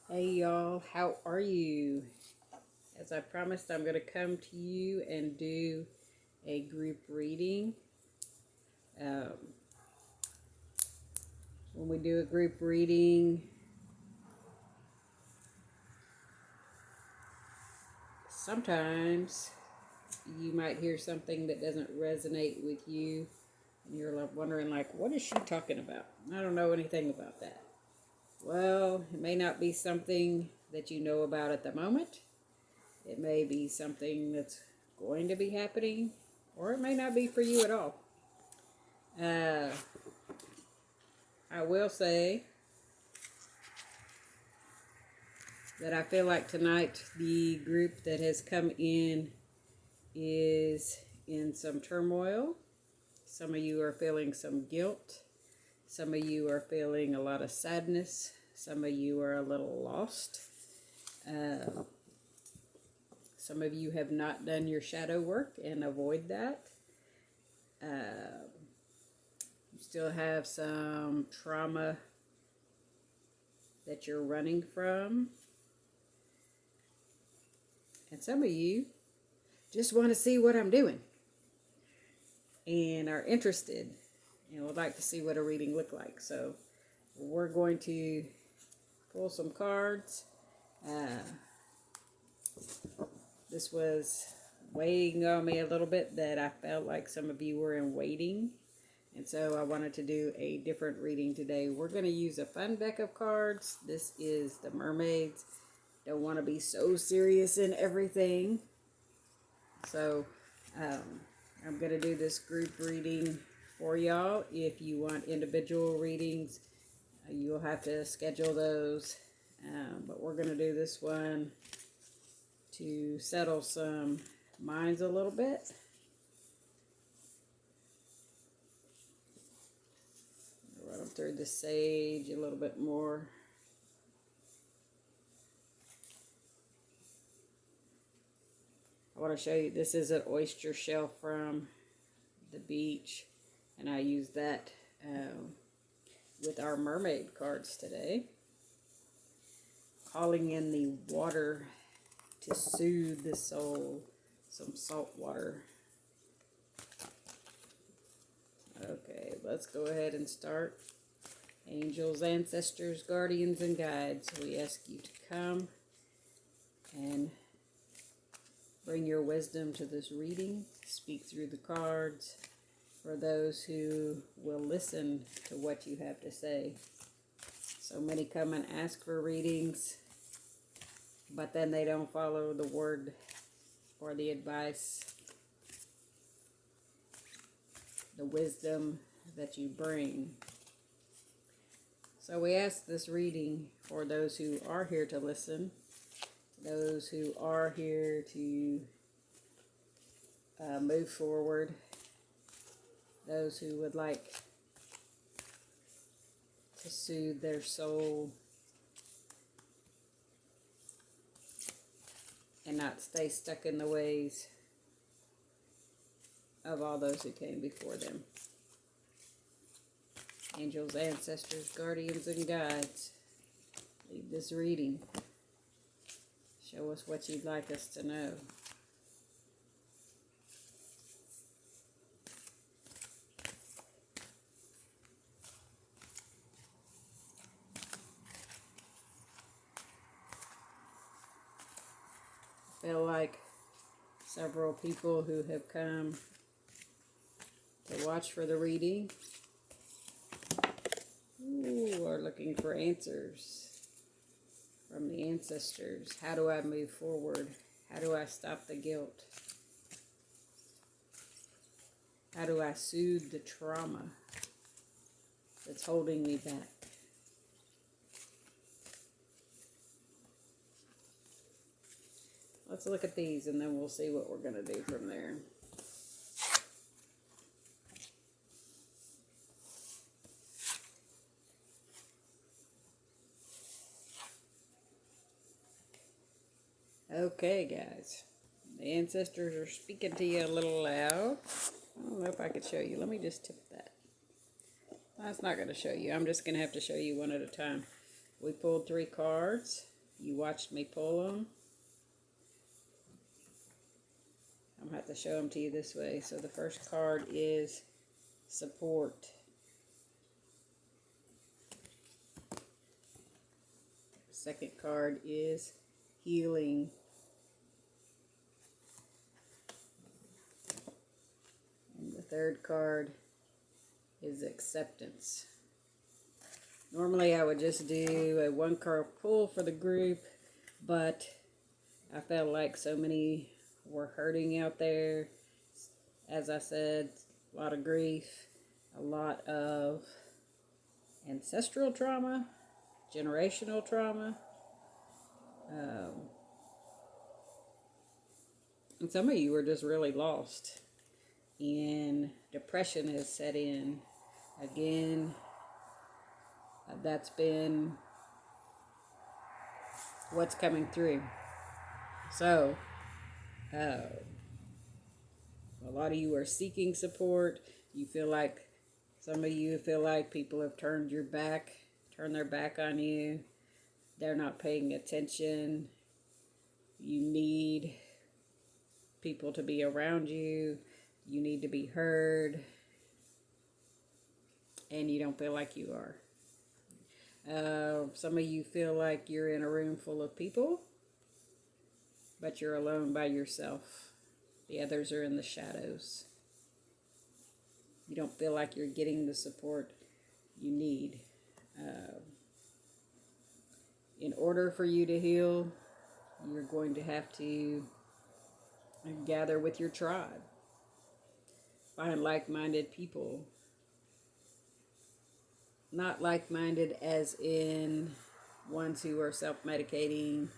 Hey y'all, how are you? As I promised, I'm going to come to you and do a group reading. Um, when we do a group reading, sometimes you might hear something that doesn't resonate with you, and you're wondering, what is she talking about? I don't know anything about that. Well, it may not be something that you know about at the moment. It may be something that's going to be happening, or it may not be for you at all. Uh, I will say that I feel like tonight the group that has come in is in some turmoil. Some of you are feeling some guilt. Some of you are feeling a lot of sadness. Some of you are a little lost. Some of you have not done your shadow work and avoid that. You still have some trauma that you're running from. And some of you just want to see what I'm doing and are interested and would like to see what a reading look like. So we're going to pull some cards. This was weighing on me a little bit that I felt like some of you were in waiting. And so I wanted to do a different reading today. We're going to use a fun deck of cards. This is the Mermaids. Don't want to be so serious in everything. So I'm going to do this group reading for y'all. If you want individual readings, you'll have to schedule those. But we're going to do this one to settle some minds a little bit. Run them through the sage a little bit more. I want to show you, this is an oyster shell from the beach, and I use that with our mermaid cards today. Calling in the water to soothe the soul, some salt water. Okay, let's go ahead and start. Angels, ancestors, guardians, and guides, we ask you to come and bring your wisdom to this reading. Speak through the cards for those who will listen to what you have to say. So many come and ask for readings, but then they don't follow the word or the advice, the wisdom that you bring. So we ask this reading for those who are here to listen, those who are here to move forward, those who would like to soothe their soul and not stay stuck in the ways of all those who came before them. Angels, ancestors, guardians, and guides, lead this reading. Show us what you'd like us to know. I feel like several people who have come to watch for the reading are looking for answers from the ancestors. How do I move forward? How do I stop the guilt? How do I soothe the trauma that's holding me back? Let's look at these and then we'll see what we're going to do from there. Okay, guys. The ancestors are speaking to you a little loud. I don't know if I could show you. Let me just tip that. That's not going to show you. I'm just going to have to show you one at a time. We pulled 3 cards. You watched me pull them. I'm going to have to show them to you this way. So the first card is support. Second card is healing. And the third card is acceptance. Normally I would just do a one card pull for the group, but I felt like so many were hurting out there. As I said, a lot of grief, a lot of ancestral trauma, generational trauma. And some of you were just really lost. And depression has set in. Again, that's been what's coming through. So, a lot of you are seeking support. You feel like, some of you feel like people have turned their back on you. They're not paying attention. You need people to be around you. You need to be heard. And you don't feel like you are. Some of you feel like you're in a room full of people, but you're alone by yourself. The others are in the shadows. You don't feel like you're getting the support you need. In order for you to heal, you're going to have to gather with your tribe. Find like-minded people. Not like-minded as in ones who are self-medicating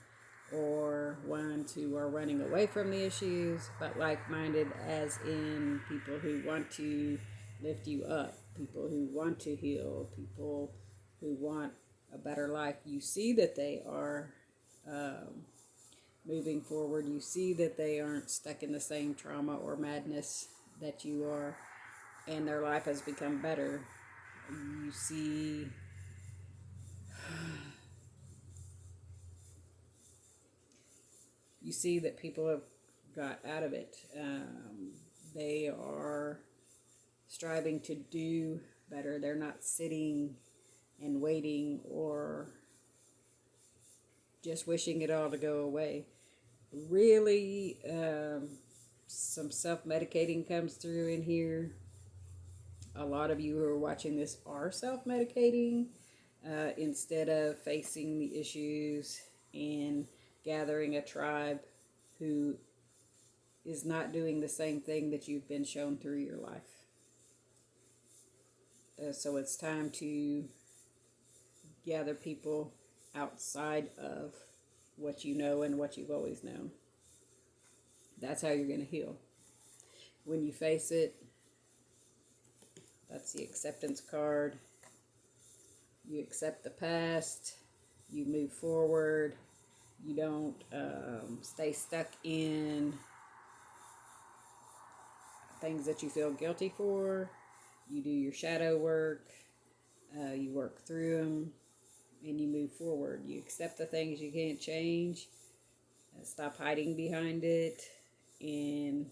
or ones who are running away from the issues, but like-minded as in people who want to lift you up, people who want to heal, people who want a better life. You see that they are moving forward. You see that they aren't stuck in the same trauma or madness that you are, and their life has become better. You see that people have got out of it. They are striving to do better. They're not sitting and waiting or just wishing it all to go away. Really, some self-medicating comes through in here. A lot of you who are watching this are self-medicating instead of facing the issues and gathering a tribe who is not doing the same thing that you've been shown through your life. So it's time to gather people outside of what you know and what you've always known. That's how you're going to heal. When you face it, that's the acceptance card. You accept the past. You move forward. You don't stay stuck in things that you feel guilty for. You do your shadow work. You work through them. And you move forward. You accept the things you can't change. Stop hiding behind it. And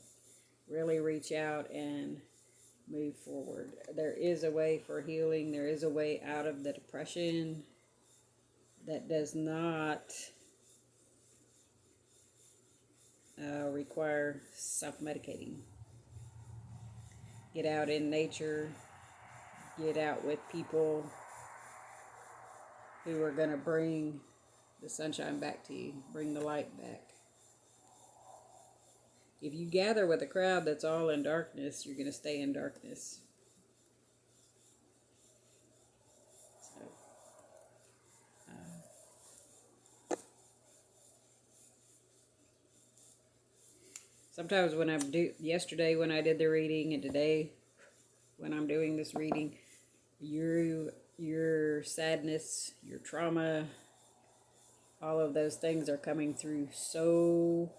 really reach out and move forward. There is a way for healing. There is a way out of the depression that does not require self-medicating. Get out in nature. Get out with people who are going to bring the sunshine back to you. Bring the light back. If you gather with a crowd that's all in darkness, you're going to stay in darkness. Sometimes when yesterday when I did the reading and today when I'm doing this reading, your sadness, your trauma, all of those things are coming through so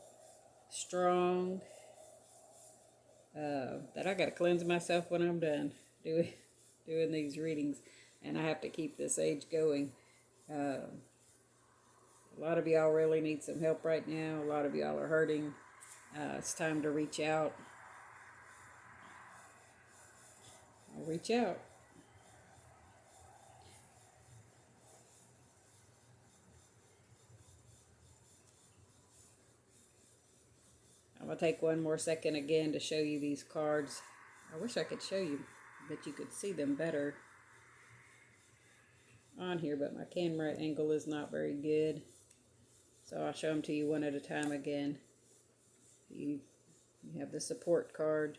strong that I got to cleanse myself when I'm done doing these readings, and I have to keep this age going. A lot of y'all really need some help right now. A lot of y'all are hurting. It's time to reach out. Reach out. I'm going to take one more second again to show you these cards. I wish I could show you that you could see them better on here, but my camera angle is not very good. So I'll show them to you one at a time again. You have the support card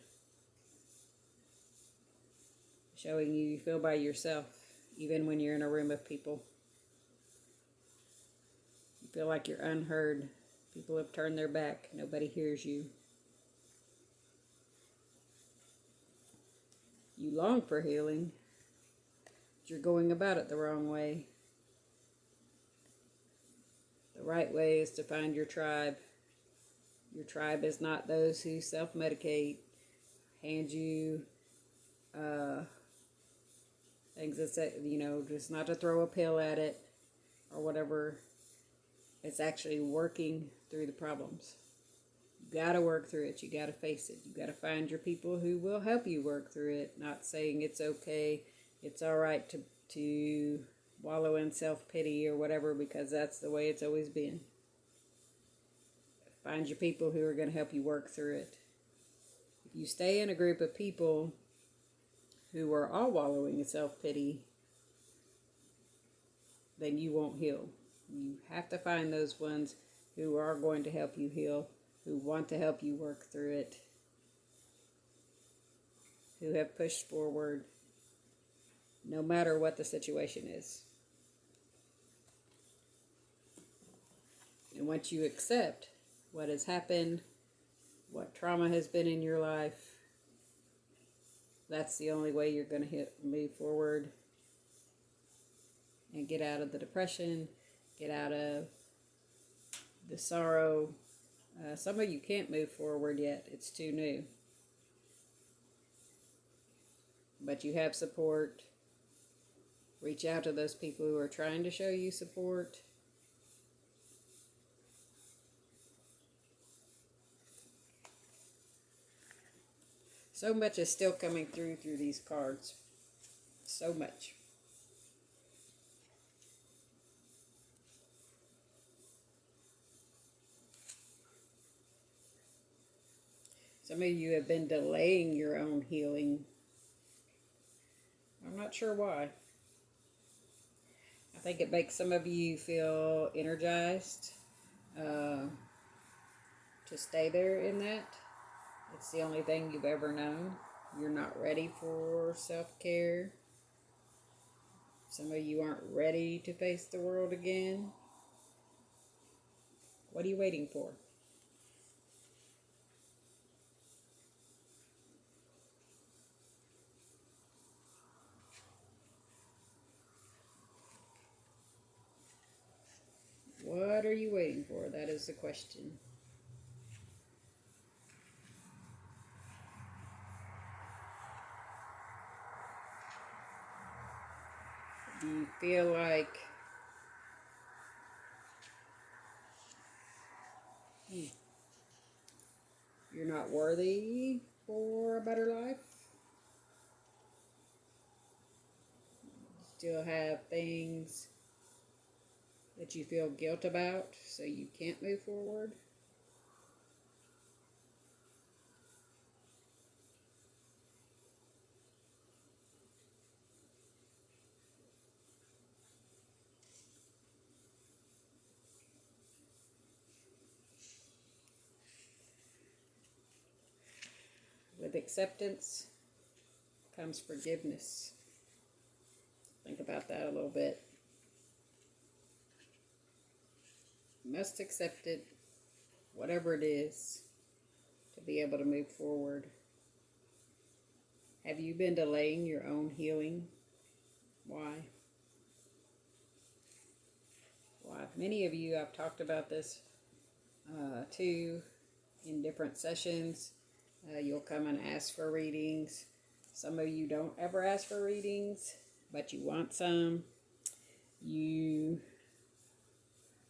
showing you feel by yourself, even when you're in a room of people. You feel like you're unheard. People have turned their back. Nobody hears you. You long for healing, but you're going about it the wrong way. The right way is to find your tribe. Your tribe is not those who self-medicate, hand you things that say, just not to throw a pill at it or whatever. It's actually working through the problems. You got to work through it. You got to face it. You got to find your people who will help you work through it. Not saying it's okay, it's all right to wallow in self-pity or whatever, because that's the way it's always been. Find your people who are going to help you work through it. If you stay in a group of people who are all wallowing in self-pity, then you won't heal. You have to find those ones who are going to help you heal, who want to help you work through it, who have pushed forward no matter what the situation is. And once you accept what has happened, what trauma has been in your life, that's the only way you're going to move forward and get out of the depression, get out of the sorrow. Some of you can't move forward yet. It's too new. But you have support. Reach out to those people who are trying to show you support. So much is still coming through these cards. So much. Some of you have been delaying your own healing. I'm not sure why. I think it makes some of you feel energized to stay there in that. It's the only thing you've ever known. You're not ready for self-care. Some of you aren't ready to face the world again. What are you waiting for? What are you waiting for? That is the question. Do you feel like you're not worthy for a better life? Still have things that you feel guilt about, so you can't move forward? With acceptance comes forgiveness. Think about that a little bit. You must accept it, whatever it is, to be able to move forward. Have you been delaying your own healing? Why? Why? Many of you, I've talked about this too in different sessions. You'll come and ask for readings. Some of you don't ever ask for readings, but you want some. You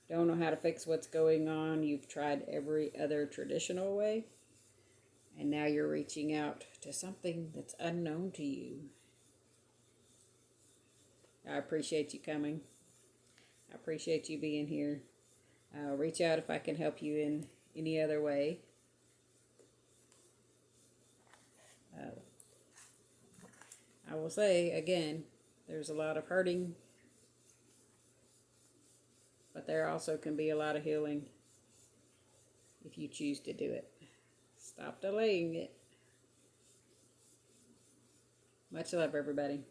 don't know how to fix what's going on. You've tried every other traditional way. And now you're reaching out to something that's unknown to you. I appreciate you coming. I appreciate you being here. Reach out if I can help you in any other way. I will say again, there's a lot of hurting, but there also can be a lot of healing if you choose to do it. Stop delaying it. Much love, everybody.